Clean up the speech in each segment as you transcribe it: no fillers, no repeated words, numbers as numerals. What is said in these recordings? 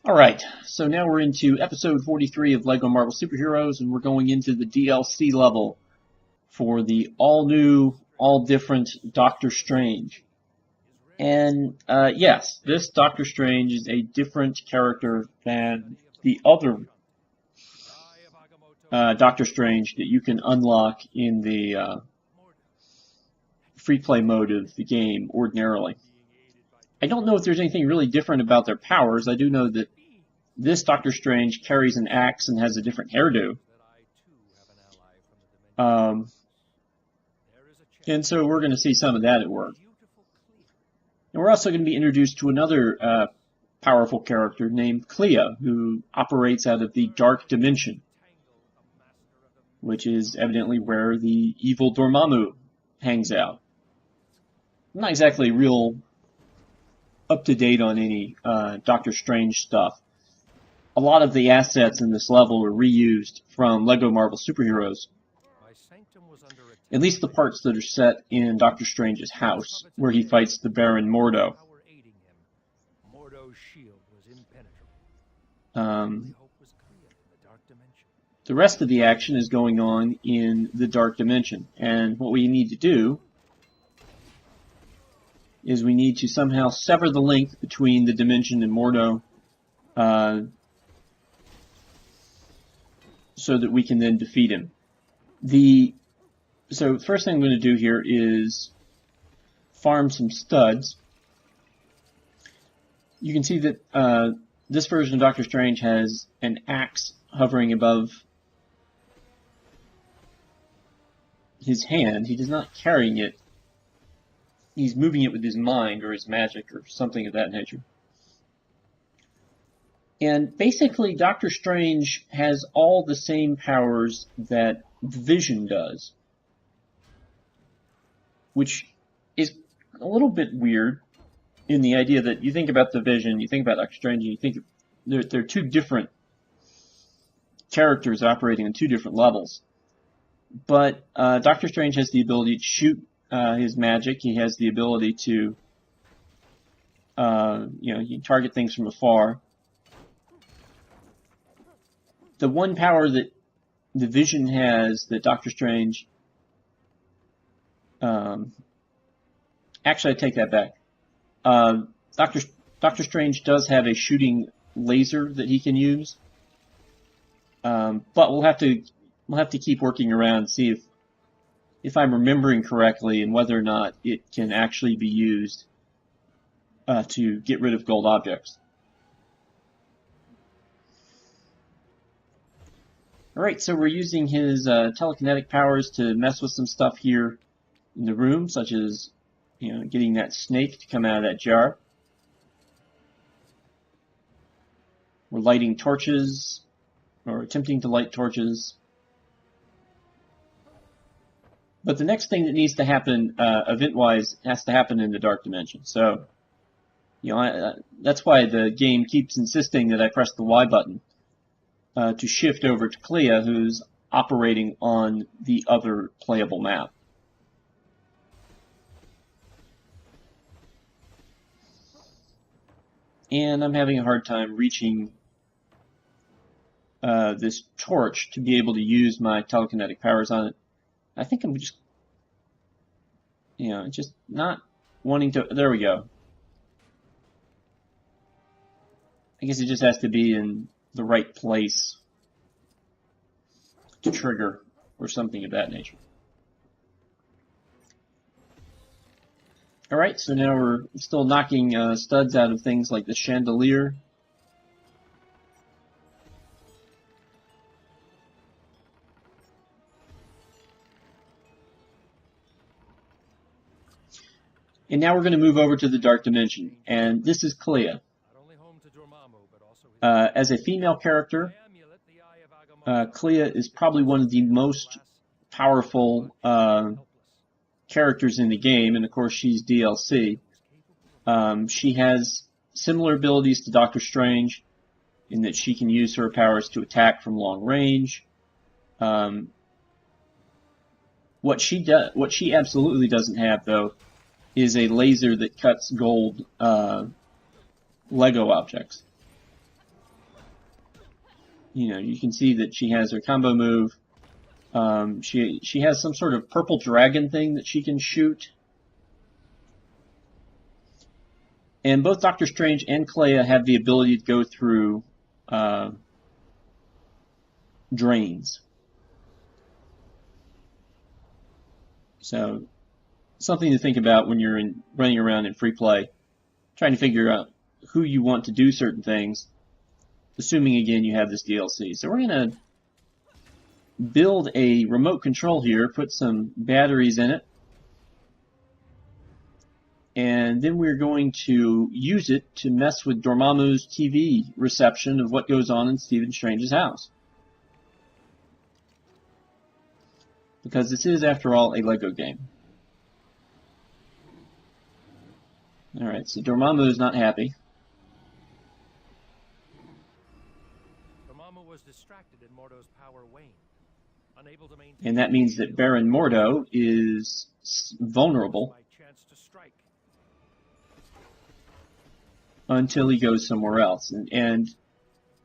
Alright, so now we're into episode 43 of LEGO Marvel Superheroes, and we're going into the DLC level for the all-new, all-different Doctor Strange. And, yes, this Doctor Strange is a different character than the other Doctor Strange that you can unlock in the free-play mode of the game ordinarily. I don't know if there's anything really different about their powers. I do know that this Doctor Strange carries an axe and has a different hairdo. And so we're going to see some of that at work. And we're also going to be introduced to another powerful character named Clea, who operates out of the Dark Dimension, which is evidently where the evil Dormammu hangs out. I'm not exactly real up-to-date on any Doctor Strange stuff. A lot of the assets in this level were reused from LEGO Marvel Superheroes. At least the parts that are set in Doctor Strange's house, where he fights the Baron Mordo. The rest of the action is going on in the Dark Dimension, and what we need to do is we need to somehow sever the link between the Dimension and Mordo, so that we can then defeat him. So first thing I'm going to do here is farm some studs. You can see that this version of Doctor Strange has an axe hovering above his hand. He is not carrying it. He's moving it with his mind or his magic or something of that nature. And basically, Doctor Strange has all the same powers that Vision does, which is a little bit weird in the idea that you think about the Vision, you think about Doctor Strange, and you think they're two different characters operating on two different levels. But Doctor Strange has the ability to shoot his magic. He has the ability to, you target things from afar. The one power that the Vision has that Doctor Strange... actually, I take that back. Doctor Strange does have a shooting laser that he can use. But we'll have to keep working around and see if I'm remembering correctly and whether or not it can actually be used to get rid of gold objects. Alright, so we're using his telekinetic powers to mess with some stuff here in the room, such as, getting that snake to come out of that jar. We're lighting torches, or attempting to light torches. But the next thing that needs to happen, event-wise, has to happen in the Dark Dimension. So, that's why the game keeps insisting that I press the Y button. To shift over to Clea, who's operating on the other playable map. And I'm having a hard time reaching this torch to be able to use my telekinetic powers on it. I think I'm just, just not wanting to... There we go. I guess it just has to be in the right place to trigger or something of that nature. Alright, so now we're still knocking studs out of things like the chandelier. And now we're going to move over to the Dark Dimension, and this is Clea. As a female character, Clea is probably one of the most powerful characters in the game, and of course she's DLC. She has similar abilities to Doctor Strange in that she can use her powers to attack from long range. What she absolutely doesn't have, though, is a laser that cuts gold Lego objects. You can see that she has her combo move. She has some sort of purple dragon thing that she can shoot. And both Doctor Strange and Clea have the ability to go through drains. So something to think about when you're running around in free play, trying to figure out who you want to do certain things, assuming, again, you have this DLC. So we're going to build a remote control here, put some batteries in it, and then we're going to use it to mess with Dormammu's TV reception of what goes on in Stephen Strange's house. Because this is, after all, a Lego game. Alright, so Dormammu is not happy. Dormammu was distracted and Mordo's power waned. Unable to maintain, And that means that Baron Mordo is vulnerable by chance to strike. until he goes somewhere else. And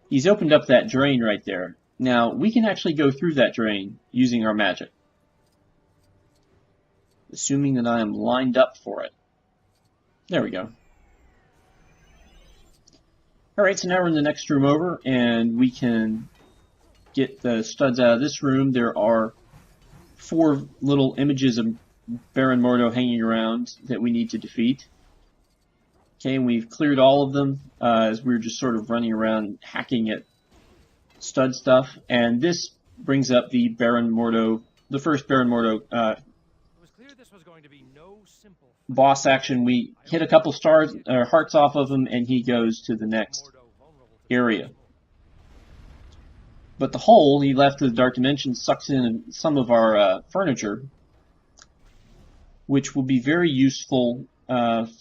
he's opened up that drain right there. Now, we can actually go through that drain using our magic, assuming that I am lined up for it. There we go. Alright, so now we're in the next room over, and we can get the studs out of this room. There are 4 little images of Baron Mordo hanging around that we need to defeat. Okay, and we've cleared all of them as we were just sort of running around hacking at stud stuff. And this brings up the Baron Mordo, the first Baron Mordo It was clear this was going to be no simple boss action. We hit a couple stars or hearts off of him, and he goes to the next Mordo vulnerable to area. But the hole he left to the Dark Dimension sucks in some of our furniture, which will be very useful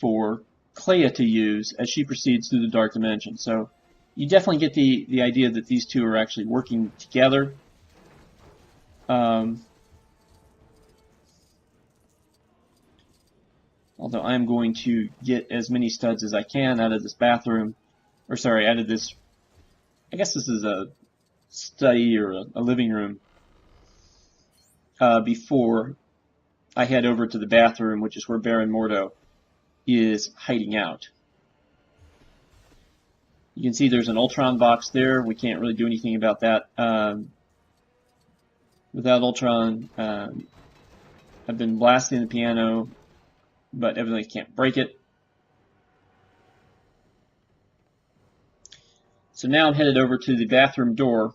for Clea to use as she proceeds through the Dark Dimension. So you definitely get the idea that these two are actually working together. Although I'm going to get as many studs as I can out of this bathroom, or sorry, out of this, I guess this is a study or a living room, before I head over to the bathroom, which is where Baron Mordo is hiding out. You can see there's an Ultron box there. We can't really do anything about that. Without Ultron, I've been blasting the piano, but evidently can't break it. So now I'm headed over to the bathroom door.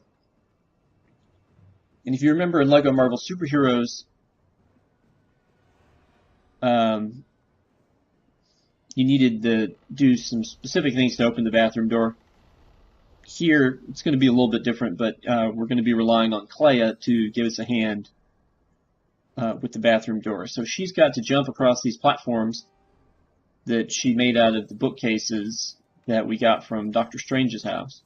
And if you remember in LEGO Marvel Superheroes, you needed to do some specific things to open the bathroom door. Here, it's going to be a little bit different, but we're going to be relying on Clea to give us a hand with the bathroom door. So she's got to jump across these platforms that she made out of the bookcases that we got from Doctor Strange's house.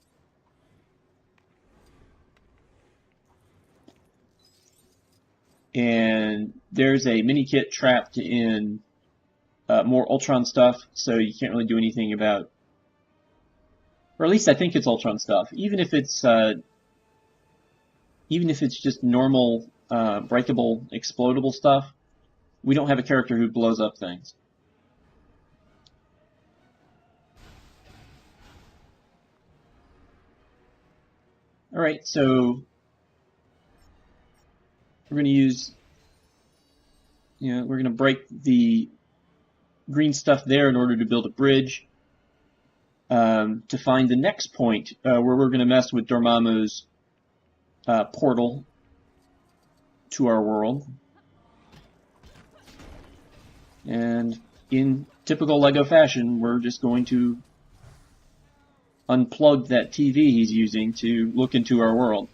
And there's a mini kit trapped in more Ultron stuff, so you can't really do anything about, or at least I think it's Ultron stuff. Even if it's just normal breakable, explodable stuff, we don't have a character who blows up things. All right, so we're going to use, we're going to break the green stuff there in order to build a bridge to find the next point where we're going to mess with Dormammu's portal to our world. And in typical LEGO fashion, we're just going to unplug that TV he's using to look into our world.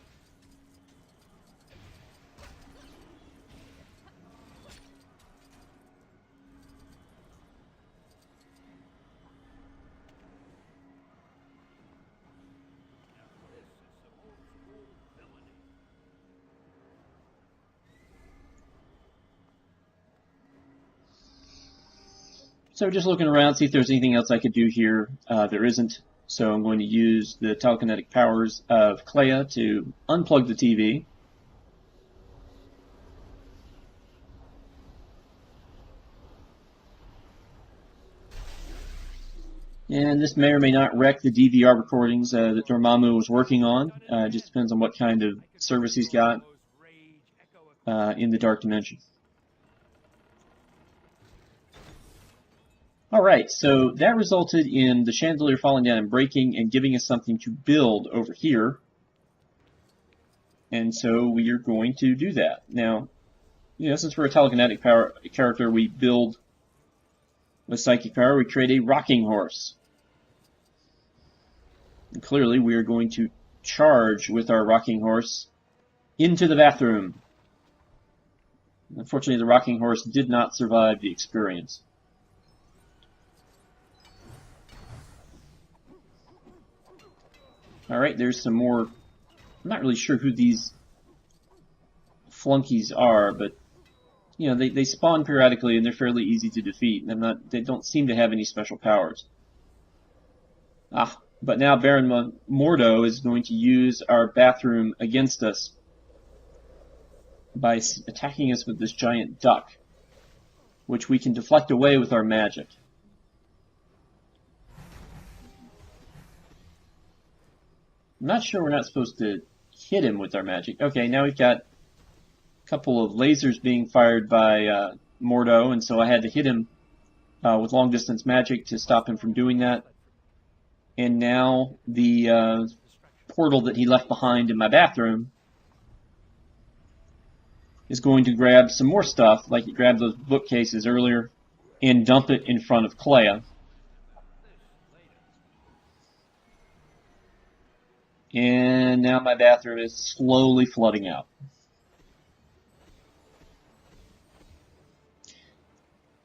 So just looking around, see if there's anything else I could do here. There isn't. So I'm going to use the telekinetic powers of Clea to unplug the TV. And this may or may not wreck the DVR recordings that Dormammu was working on. It just depends on what kind of service he's got in the Dark Dimension. Alright, so that resulted in the chandelier falling down and breaking and giving us something to build over here. And so we are going to do that. Now, since we're a telekinetic power character, we build with psychic power, we create a rocking horse. And clearly, we are going to charge with our rocking horse into the bathroom. Unfortunately, the rocking horse did not survive the experience. Alright, there's some more. I'm not really sure who these flunkies are, but they spawn periodically and they're fairly easy to defeat, and they don't seem to have any special powers. But now Baron Mordo is going to use our bathroom against us by attacking us with this giant duck, which we can deflect away with our magic. I'm not sure we're not supposed to hit him with our magic. Okay, now we've got a couple of lasers being fired by Mordo, and so I had to hit him with long-distance magic to stop him from doing that. And now the portal that he left behind in my bathroom is going to grab some more stuff, like it grabbed those bookcases earlier, and dump it in front of Clea. And now my bathroom is slowly flooding out.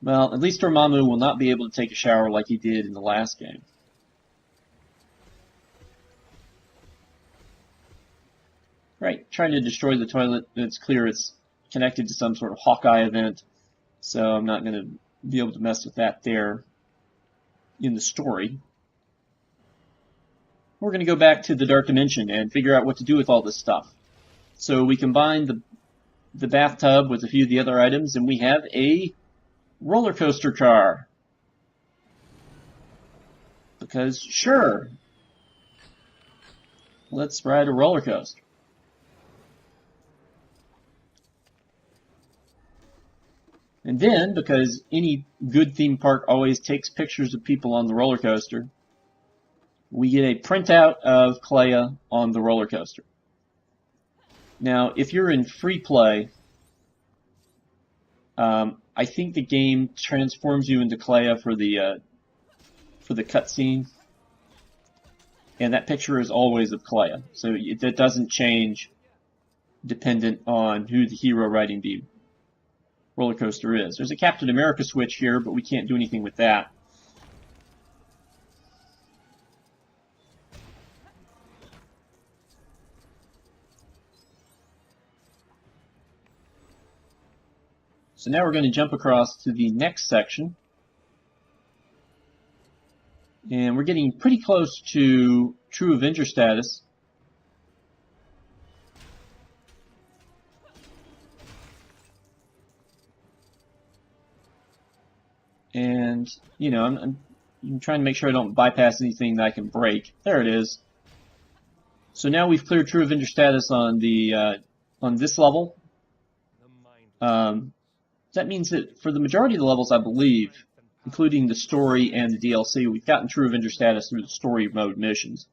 Well, at least Dormammu will not be able to take a shower like he did in the last game. Right, trying to destroy the toilet. It's clear it's connected to some sort of Hawkeye event, so I'm not going to be able to mess with that there in the story. We're going to go back to the Dark Dimension and figure out what to do with all this stuff. So we combine the bathtub with a few of the other items, and we have a roller coaster car. Because, sure, let's ride a roller coaster. And then, because any good theme park always takes pictures of people on the roller coaster, we get a printout of Clea on the roller coaster. Now, if you're in free play, I think the game transforms you into Clea for the cutscene, and that picture is always of Clea, so that doesn't change dependent on who the hero riding the roller coaster is. There's a Captain America switch here, but we can't do anything with that. So now we're going to jump across to the next section. And we're getting pretty close to true Avenger status. And, I'm trying to make sure I don't bypass anything that I can break. There it is. So now we've cleared true Avenger status on this level. That means that for the majority of the levels, I believe, including the story and the DLC, we've gotten true Avenger status through the story mode missions.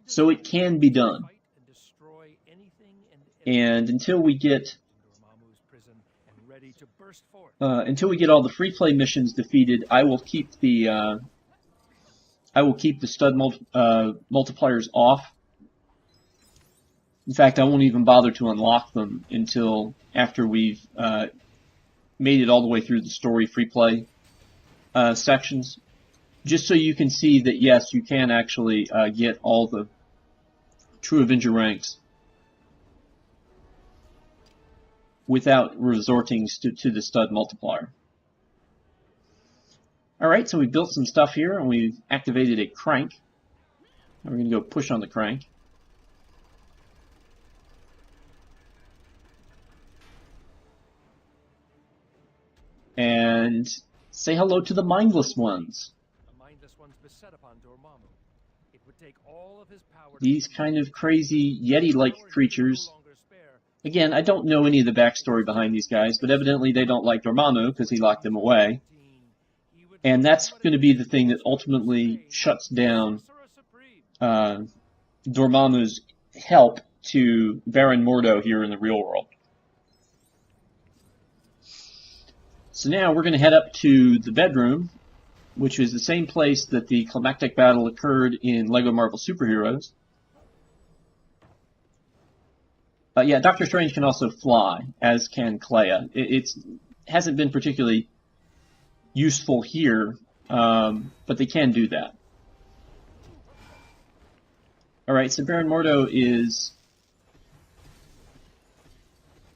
So it can be done. And until we get all the free play missions defeated, I will keep the stud multipliers off. In fact, I won't even bother to unlock them until after we've made it all the way through the story free play sections, just so you can see that yes, you can actually get all the true Avenger ranks without resorting to the stud multiplier. Alright, so we built some stuff here and we've activated a crank. We're going to go push on the crank. And say hello to the mindless ones. The mindless ones beset upon Dormammu. It would take all of his power. These kind of crazy Yeti-like creatures. Again, I don't know any of the backstory behind these guys, but evidently they don't like Dormammu because he locked them away. And that's going to be the thing that ultimately shuts down Dormammu's help to Baron Mordo here in the real world. So now we're going to head up to the bedroom, which is the same place that the climactic battle occurred in LEGO Marvel Superheroes. Yeah, Doctor Strange can also fly, as can Clea. It hasn't been particularly useful here, but they can do that. Alright, so Baron Mordo is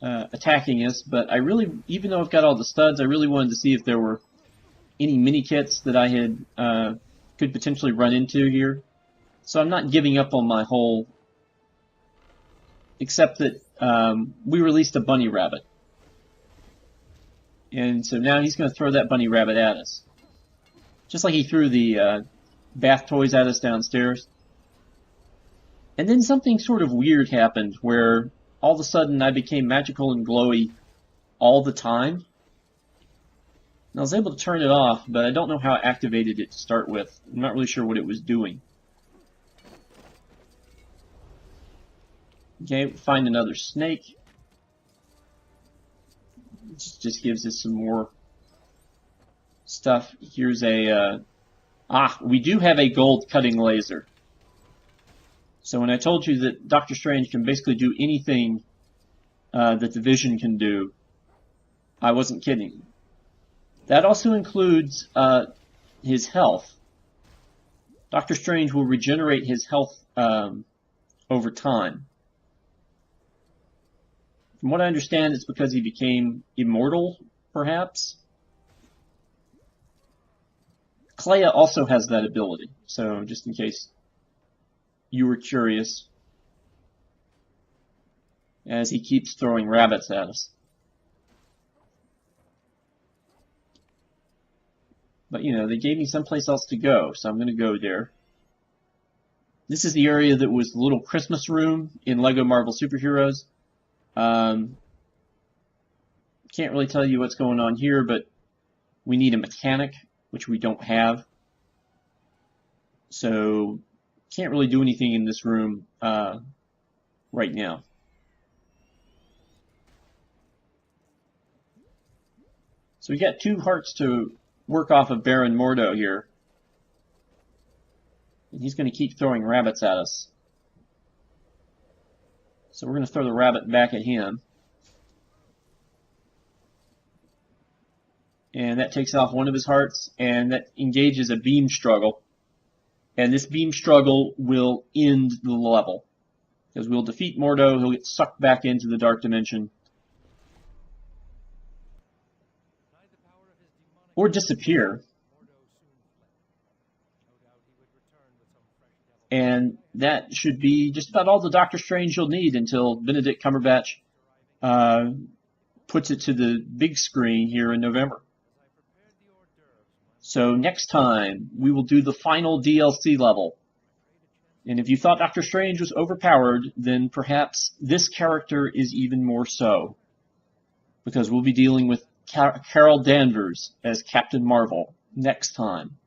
attacking us, but I really, even though I've got all the studs, I really wanted to see if there were any mini-kits that I had could potentially run into here. So I'm not giving up on my whole, except that we released a bunny rabbit. And so now he's going to throw that bunny rabbit at us. Just like he threw the bath toys at us downstairs. And then something sort of weird happened where all of a sudden I became magical and glowy all the time. And I was able to turn it off, but I don't know how I activated it to start with. I'm not really sure what it was doing. Okay, find another snake. Just gives us some more stuff. Here's a... we do have a gold cutting laser. So when I told you that Doctor Strange can basically do anything that the Vision can do, I wasn't kidding. That also includes his health. Doctor Strange will regenerate his health over time. From what I understand, it's because he became immortal, perhaps. Clea also has that ability, so just in case you were curious, as he keeps throwing rabbits at us. But, you know, they gave me someplace else to go, so I'm going to go there. This is the area that was the little Christmas room in LEGO Marvel Superheroes. Can't really tell you what's going on here, but we need a mechanic, which we don't have. So, can't really do anything in this room right now. So we got 2 hearts to work off of Baron Mordo here. And he's going to keep throwing rabbits at us. So we're going to throw the rabbit back at him. And that takes off one of his hearts, and that engages a beam struggle. And this beam struggle will end the level. Because we'll defeat Mordo, he'll get sucked back into the dark dimension. Or disappear. And that should be just about all the Doctor Strange you'll need until Benedict Cumberbatch puts it to the big screen here in November. So next time, we will do the final DLC level. And if you thought Doctor Strange was overpowered, then perhaps this character is even more so. Because we'll be dealing with Carol Danvers as Captain Marvel next time.